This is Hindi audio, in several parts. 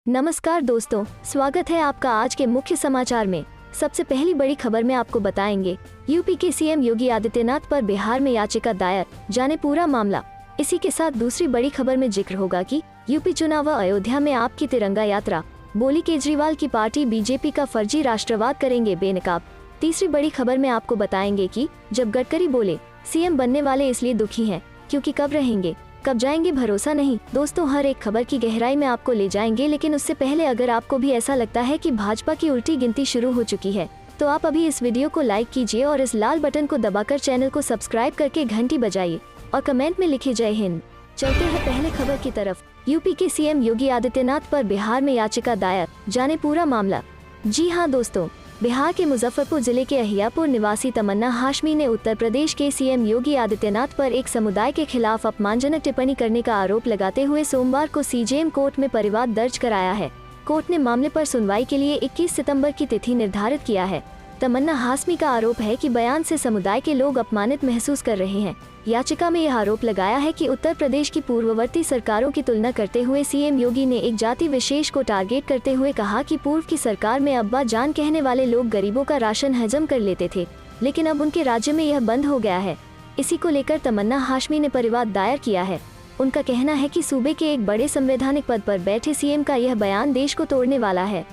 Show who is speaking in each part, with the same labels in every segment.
Speaker 1: नमस्कार दोस्तों, स्वागत है आपका आज के मुख्य समाचार में। सबसे पहली बड़ी खबर में आपको बताएंगे यूपी के सीएम योगी आदित्यनाथ पर बिहार में याचिका दायर, जाने पूरा मामला। इसी के साथ दूसरी बड़ी खबर में जिक्र होगा कि यूपी चुनाव व अयोध्या में आपकी तिरंगा यात्रा, बोली केजरीवाल की पार्टी बीजेपी का फर्जी राष्ट्रवाद करेंगे बेनकाब। तीसरी बड़ी खबर में आपको बताएंगे कि जब गडकरी बोले सीएम बनने वाले इसलिए दुखी हैं क्योंकि कब रहेंगे कब जाएंगे भरोसा नहीं। दोस्तों, हर एक खबर की गहराई में आपको ले जाएंगे, लेकिन उससे पहले अगर आपको भी ऐसा लगता है कि भाजपा की उल्टी गिनती शुरू हो चुकी है तो आप अभी इस वीडियो को लाइक कीजिए और इस लाल बटन को दबाकर चैनल को सब्सक्राइब करके घंटी बजाइए और कमेंट में लिखिए जय हिंद। चलते हैं पहले खबर की तरफ। यूपी के सीएम योगी आदित्यनाथ पर बिहार में याचिका दायर, जाने पूरा मामला। जी हाँ दोस्तों, बिहार के मुजफ्फरपुर जिले के अहियापुर निवासी तमन्ना हाशमी ने उत्तर प्रदेश के सीएम योगी आदित्यनाथ पर एक समुदाय के खिलाफ अपमानजनक टिप्पणी करने का आरोप लगाते हुए सोमवार को सीजेएम कोर्ट में परिवाद दर्ज कराया है। कोर्ट ने मामले पर सुनवाई के लिए 21 सितंबर की तिथि निर्धारित किया है। तमन्ना हाशमी का आरोप है कि बयान से समुदाय के लोग अपमानित महसूस कर रहे हैं। याचिका में यह आरोप लगाया है कि उत्तर प्रदेश की पूर्ववर्ती सरकारों की तुलना करते हुए सीएम योगी ने एक जाति विशेष को टारगेट करते हुए कहा कि पूर्व की सरकार में अब्बा जान कहने वाले लोग गरीबों का राशन हजम कर लेते थे, लेकिन अब उनके राज्य में यह बंद हो गया है। इसी को लेकर तमन्ना हाशमी ने परिवाद दायर किया है। उनका कहना है कि सूबे के एक बड़े संवैधानिक पद पर बैठे सीएम का यह बयान देश को तोड़ने वाला है।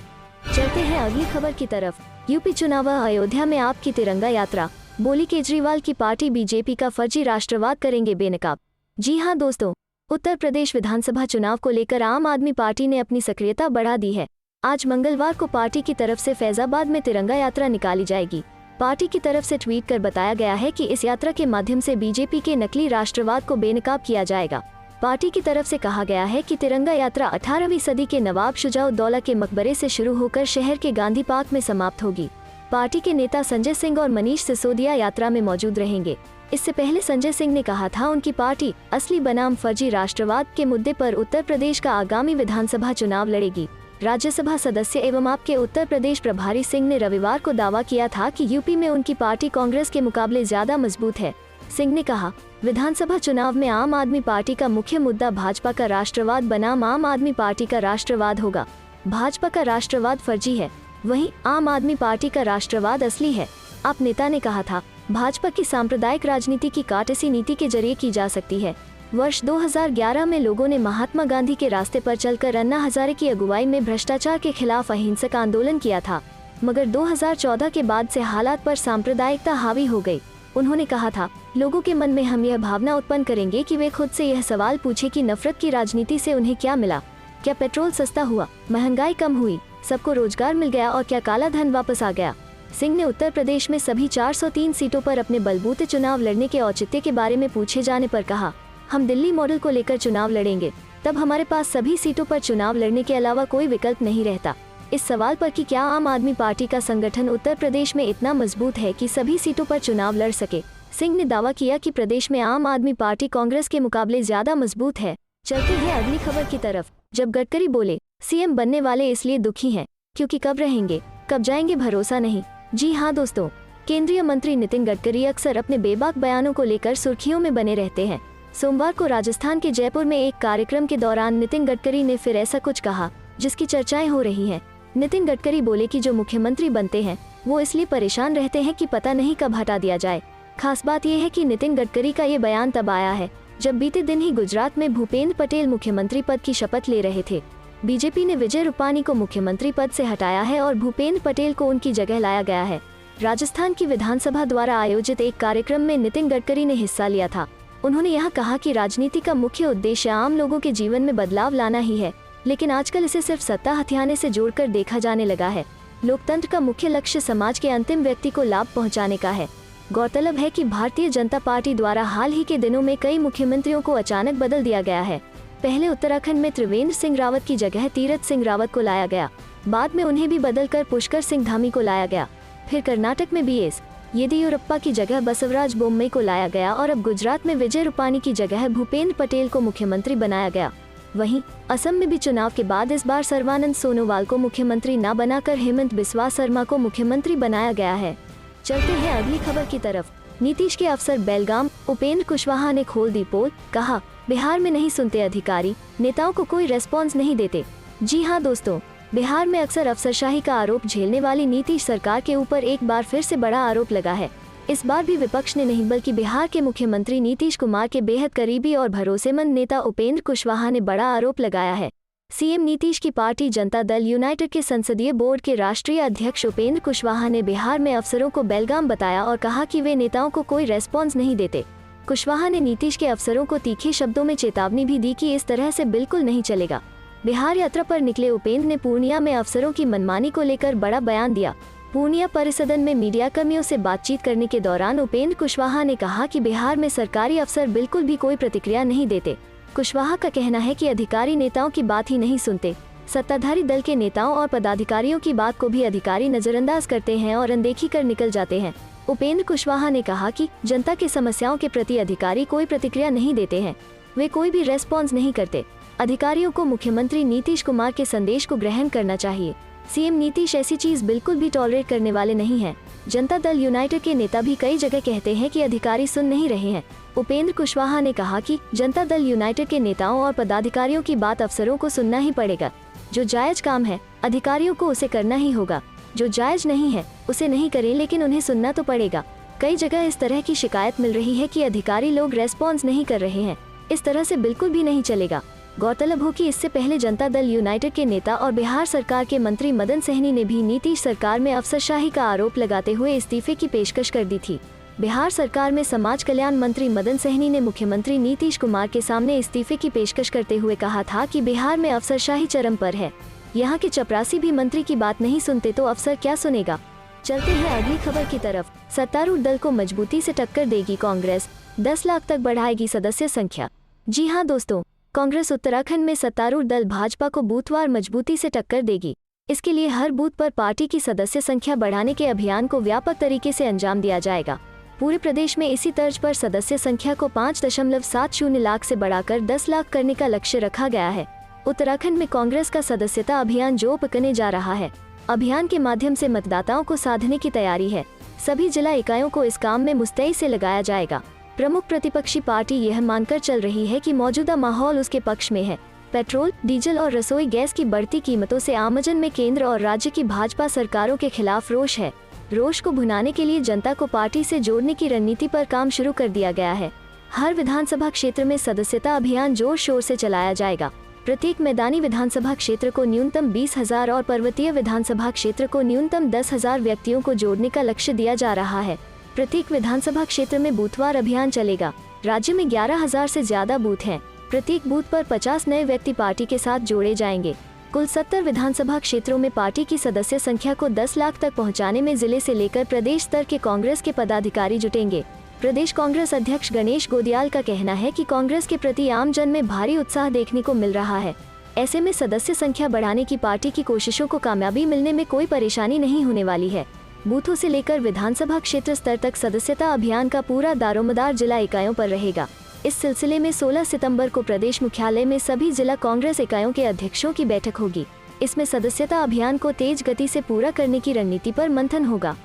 Speaker 1: चलते हैं अगली खबर की तरफ। यूपी चुनाव अयोध्या में आपकी तिरंगा यात्रा, बोली केजरीवाल की पार्टी बीजेपी का फर्जी राष्ट्रवाद करेंगे बेनकाब। जी हां दोस्तों, उत्तर प्रदेश विधानसभा चुनाव को लेकर आम आदमी पार्टी ने अपनी सक्रियता बढ़ा दी है। आज मंगलवार को पार्टी की तरफ से फैजाबाद में तिरंगा यात्रा निकाली जाएगी। पार्टी की तरफ से ट्वीट कर बताया गया है कि इस यात्रा के माध्यम से बीजेपी के नकली राष्ट्रवाद को बेनकाब किया जाएगा। पार्टी की तरफ से कहा गया है कि तिरंगा यात्रा 18वीं सदी के नवाब शुजाउद्दौला के मकबरे से शुरू होकर शहर के गांधी पार्क में समाप्त होगी। पार्टी के नेता संजय सिंह और मनीष सिसोदिया यात्रा में मौजूद रहेंगे। इससे पहले संजय सिंह ने कहा था उनकी पार्टी असली बनाम फर्जी राष्ट्रवाद के मुद्दे पर उत्तर प्रदेश का आगामी विधानसभा चुनाव लड़ेगी। राज्यसभा सदस्य एवं आपके उत्तर प्रदेश प्रभारी सिंह ने रविवार को दावा किया था कि यूपी में उनकी पार्टी कांग्रेस के मुकाबले ज्यादा मजबूत है। सिंह ने कहा, विधानसभा चुनाव में आम आदमी पार्टी का मुख्य मुद्दा भाजपा का राष्ट्रवाद बनाम आम आदमी पार्टी का राष्ट्रवाद होगा। भाजपा का राष्ट्रवाद फर्जी है, वहीं आम आदमी पार्टी का राष्ट्रवाद असली है। आप नेता ने कहा था, भाजपा की सांप्रदायिक राजनीति की काट इसी नीति के जरिए की जा सकती है। वर्ष 2011 में लोगों ने महात्मा गांधी के रास्ते पर चलकर अन्ना हजारे की अगुवाई में भ्रष्टाचार के खिलाफ अहिंसक आंदोलन किया था, मगर 2014 के बाद से हालात पर सांप्रदायिकता हावी हो गई। उन्होंने कहा था, लोगों के मन में हम यह भावना उत्पन्न करेंगे कि वे खुद से यह सवाल पूछे कि नफरत की राजनीति से उन्हें क्या मिला। क्या पेट्रोल सस्ता हुआ, महंगाई कम हुई, सबको रोजगार मिल गया और क्या काला धन वापस आ गया। सिंह ने उत्तर प्रदेश में सभी 403 सीटों पर अपने बलबूते चुनाव लड़ने के औचित्य के बारे में पूछे जाने पर कहा, हम दिल्ली मॉडल को लेकर चुनाव लड़ेंगे, तब हमारे पास सभी सीटों पर चुनाव लड़ने के अलावा कोई विकल्प नहीं रहता। इस सवाल पर कि क्या आम आदमी पार्टी का संगठन उत्तर प्रदेश में इतना मजबूत है कि सभी सीटों पर चुनाव लड़ सके, सिंह ने दावा किया कि प्रदेश में आम आदमी पार्टी कांग्रेस के मुकाबले ज्यादा मजबूत है। चलते हैं अगली खबर की तरफ। जब गडकरी बोले सीएम बनने वाले इसलिए दुखी हैं क्योंकि कब रहेंगे कब जाएंगे भरोसा नहीं। जी हाँ दोस्तों, केंद्रीय मंत्री नितिन गडकरी अक्सर अपने बेबाक बयानों को लेकर सुर्खियों में बने रहते हैं। सोमवार को राजस्थान के जयपुर में एक कार्यक्रम के दौरान नितिन गडकरी ने फिर ऐसा कुछ कहा जिसकी चर्चाएं हो रही हैं। नितिन गडकरी बोले कि जो मुख्यमंत्री बनते हैं वो इसलिए परेशान रहते हैं कि पता नहीं कब हटा दिया जाए। खास बात यह है कि नितिन गडकरी का ये बयान तब आया है जब बीते दिन ही गुजरात में भूपेंद्र पटेल मुख्यमंत्री पद की शपथ ले रहे थे। बीजेपी ने विजय रूपानी को मुख्यमंत्री पद से हटाया है और भूपेंद्र पटेल को उनकी जगह लाया गया है। राजस्थान की विधानसभा द्वारा आयोजित एक कार्यक्रम में नितिन गडकरी ने हिस्सा लिया था। उन्होंने यह कहा कि राजनीति का मुख्य उद्देश्य आम लोगों के जीवन में बदलाव लाना ही है, लेकिन आजकल इसे सिर्फ सत्ता हथियाने से जोड़कर देखा जाने लगा है। लोकतंत्र का मुख्य लक्ष्य समाज के अंतिम व्यक्ति को लाभ पहुंचाने का है। गौरतलब है कि भारतीय जनता पार्टी द्वारा हाल ही के दिनों में कई मुख्यमंत्रियों को अचानक बदल दिया गया है। पहले उत्तराखंड में त्रिवेंद्र सिंह रावत की जगह तीरथ सिंह रावत को लाया गया, बाद में उन्हें भी बदलकर पुष्कर सिंह धामी को लाया गया। फिर कर्नाटक में बीएस येदियुरप्पा की जगह बसवराज बोम्मई को लाया गया और अब गुजरात में विजय रूपानी की जगह भूपेंद्र पटेल को मुख्यमंत्री बनाया गया। वहीं असम में भी चुनाव के बाद इस बार सर्बानंद सोनोवाल को मुख्यमंत्री न बनाकर हेमंत बिस्वा शर्मा को मुख्यमंत्री बनाया गया है। चलते हैं अगली खबर की तरफ। नीतीश के अफसर बेलगाम उपेंद्र कुशवाहा ने खोल दी पोल, कहा बिहार में नहीं सुनते अधिकारी, नेताओं को कोई रेस्पॉन्स नहीं देते। जी हाँ दोस्तों, बिहार में अक्सर अफसरशाही का आरोप झेलने वाली नीतीश सरकार के ऊपर एक बार फिर से बड़ा आरोप लगा है। इस बार भी विपक्ष ने नहीं बल्कि बिहार के मुख्यमंत्री नीतीश कुमार के बेहद करीबी और भरोसेमंद नेता उपेंद्र कुशवाहा ने बड़ा आरोप लगाया है। सीएम नीतीश की पार्टी जनता दल यूनाइटेड के संसदीय बोर्ड के राष्ट्रीय अध्यक्ष उपेंद्र कुशवाहा ने बिहार में अफसरों को बेलगाम बताया और कहा कि वे नेताओं को कोई रेस्पॉन्स नहीं देते। कुशवाहा ने नीतीश के अफसरों को तीखे शब्दों में चेतावनी भी दी कि इस तरह से बिल्कुल नहीं चलेगा। बिहार यात्रा पर निकले उपेंद्र ने पूर्णिया में अफसरों की मनमानी को लेकर बड़ा बयान दिया। पूर्णिया परिसदन में मीडिया कर्मियों से बातचीत करने के दौरान उपेंद्र कुशवाहा ने कहा कि बिहार में सरकारी अफसर बिल्कुल भी कोई प्रतिक्रिया नहीं देते। कुशवाहा का कहना है कि अधिकारी नेताओं की बात ही नहीं सुनते। सत्ताधारी दल के नेताओं और पदाधिकारियों की बात को भी अधिकारी नजरअंदाज करते हैं और अनदेखी कर निकल जाते हैं। उपेंद्र कुशवाहा ने कहा कि जनता की समस्याओं के प्रति अधिकारी कोई प्रतिक्रिया नहीं देते हैं, वे कोई भी रेस्पॉन्स नहीं करते। अधिकारियों को मुख्यमंत्री नीतीश कुमार के संदेश को ग्रहण करना चाहिए। सीएम नीतीश ऐसी चीज बिल्कुल भी टॉलरेट करने वाले नहीं हैं। जनता दल यूनाइटेड के नेता भी कई जगह कहते हैं कि अधिकारी सुन नहीं रहे हैं। उपेंद्र कुशवाहा ने कहा कि जनता दल यूनाइटेड के नेताओं और पदाधिकारियों की बात अफसरों को सुनना ही पड़ेगा। जो जायज काम है अधिकारियों को उसे करना ही होगा, जो जायज नहीं है उसे नहीं करें, लेकिन उन्हें सुनना तो पड़ेगा। कई जगह इस तरह की शिकायत मिल रही है कि अधिकारी लोग रेस्पॉन्स नहीं कर रहे हैं। इस तरह से बिल्कुल भी नहीं चलेगा। गौरतलब हो कि इससे पहले जनता दल यूनाइटेड के नेता और बिहार सरकार के मंत्री मदन सहनी ने भी नीतीश सरकार में अफसरशाही का आरोप लगाते हुए इस्तीफे की पेशकश कर दी थी। बिहार सरकार में समाज कल्याण मंत्री मदन सहनी ने मुख्यमंत्री नीतीश कुमार के सामने इस्तीफे की पेशकश करते हुए कहा था कि बिहार में अफसरशाही चरम पर है। यहाँ के चपरासी भी मंत्री की बात नहीं सुनते तो अफसर क्या सुनेगा। चलते हैं अगली खबर की तरफ। सत्तारूढ़ दल को मजबूती से टक्कर देगी कांग्रेस, 10 लाख तक बढ़ाएगी सदस्य संख्या। जी हाँ दोस्तों, कांग्रेस उत्तराखंड में सत्तारूढ़ दल भाजपा को बूथवार मजबूती से टक्कर देगी। इसके लिए हर बूथ पर पार्टी की सदस्य संख्या बढ़ाने के अभियान को व्यापक तरीके से अंजाम दिया जाएगा। पूरे प्रदेश में इसी तर्ज पर सदस्य संख्या को 5.70 लाख से बढ़ाकर 10 लाख करने का लक्ष्य रखा गया है। उत्तराखंड में कांग्रेस का सदस्यता अभियान जोर पकड़ने जा रहा है। अभियान के माध्यम से मतदाताओं को साधने की तैयारी है। सभी जिला इकाइयों को इस काम में मुस्तैदी से लगाया जाएगा। प्रमुख प्रतिपक्षी पार्टी यह मानकर चल रही है कि मौजूदा माहौल उसके पक्ष में है। पेट्रोल, डीजल और रसोई गैस की बढ़ती कीमतों से आमजन में केंद्र और राज्य की भाजपा सरकारों के खिलाफ रोष है। रोष को भुनाने के लिए जनता को पार्टी से जोड़ने की रणनीति पर काम शुरू कर दिया गया है। हर विधानसभा क्षेत्र में सदस्यता अभियान जोर शोर से चलाया जाएगा। प्रत्येक मैदानी विधानसभा क्षेत्र को न्यूनतम 20,000 और पर्वतीय विधानसभा क्षेत्र को न्यूनतम 10,000 व्यक्तियों को जोड़ने का लक्ष्य दिया जा रहा है। प्रत्येक विधानसभा क्षेत्र में बूथवार अभियान चलेगा। राज्य में 11,000 से ज्यादा बूथ हैं। प्रत्येक बूथ पर 50 नए व्यक्ति पार्टी के साथ जोड़े जाएंगे। कुल 70 विधानसभा क्षेत्रों में पार्टी की सदस्य संख्या को 10 लाख तक पहुंचाने में जिले से लेकर प्रदेश स्तर के कांग्रेस के पदाधिकारी जुटेंगे। प्रदेश कांग्रेस अध्यक्ष गणेश गोदियाल का कहना है कि कांग्रेस के प्रति आम जन में भारी उत्साह देखने को मिल रहा है। ऐसे में सदस्य संख्या बढ़ाने की पार्टी की कोशिशों को कामयाबी मिलने में कोई परेशानी नहीं होने वाली है। बूथों से लेकर विधानसभा क्षेत्र स्तर तक सदस्यता अभियान का पूरा दारोमदार जिला इकाइयों पर रहेगा। इस सिलसिले में 16 सितंबर को प्रदेश मुख्यालय में सभी जिला कांग्रेस इकाइयों के अध्यक्षों की बैठक होगी। इसमें सदस्यता अभियान को तेज गति से पूरा करने की रणनीति पर मंथन होगा।